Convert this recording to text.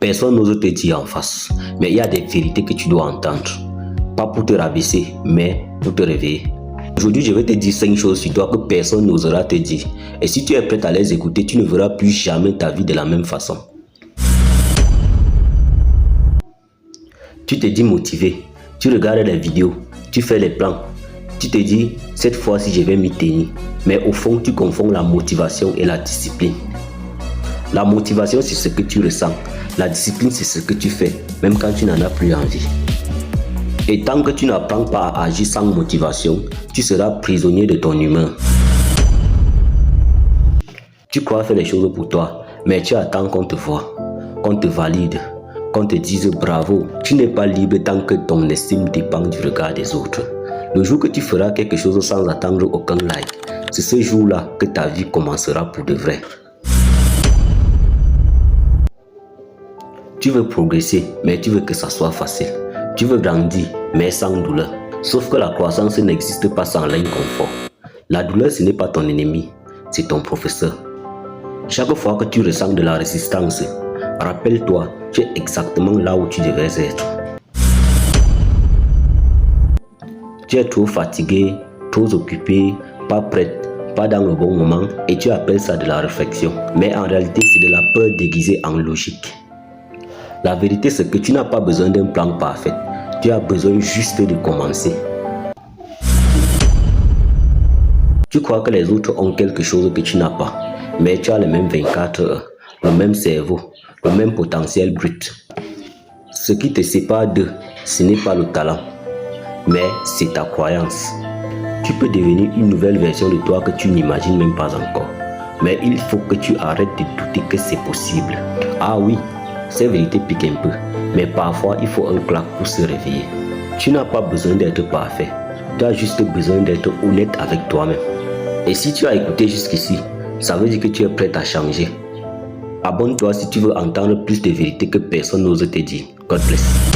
Personne n'ose te dire en face, mais il y a des vérités que tu dois entendre. Pas pour te rabaisser, mais pour te réveiller. Aujourd'hui, je vais te dire 5 choses sur toi que personne n'osera te dire. Et si tu es prêt à les écouter, tu ne verras plus jamais ta vie de la même façon. Tu te dis motivé, tu regardes les vidéos, tu fais les plans. Tu te dis, cette fois-ci, je vais m'y tenir. Mais au fond, tu confonds la motivation et la discipline. La motivation, c'est ce que tu ressens. La discipline, c'est ce que tu fais, même quand tu n'en as plus envie. Et tant que tu n'apprends pas à agir sans motivation, tu seras prisonnier de ton humeur. Tu crois faire les choses pour toi, mais tu attends qu'on te voie, qu'on te valide, qu'on te dise bravo. Tu n'es pas libre tant que ton estime dépend du regard des autres. Le jour que tu feras quelque chose sans attendre aucun like, c'est ce jour-là que ta vie commencera pour de vrai. Tu veux progresser, mais tu veux que ça soit facile. Tu veux grandir, mais sans douleur. Sauf que la croissance n'existe pas sans l'inconfort. La douleur, ce n'est pas ton ennemi, c'est ton professeur. Chaque fois que tu ressens de la résistance, rappelle-toi, tu es exactement là où tu devrais être. Tu es trop fatigué, trop occupé, pas prête, pas dans le bon moment et tu appelles ça de la réflexion. Mais en réalité, c'est de la peur déguisée en logique. La vérité, c'est que tu n'as pas besoin d'un plan parfait. Tu as besoin juste de commencer. Tu crois que les autres ont quelque chose que tu n'as pas, mais tu as les mêmes 24 heures, le même cerveau, le même potentiel brut. Ce qui te sépare d'eux, ce n'est pas le talent, mais c'est ta croyance. Tu peux devenir une nouvelle version de toi que tu n'imagines même pas encore. Mais il faut que tu arrêtes de douter que c'est possible. Ah oui, ces vérités piquent un peu, mais parfois il faut un claque pour se réveiller. Tu n'as pas besoin d'être parfait, tu as juste besoin d'être honnête avec toi-même. Et si tu as écouté jusqu'ici, ça veut dire que tu es prêt à changer. Abonne-toi si tu veux entendre plus de vérités que personne n'ose te dire. God bless.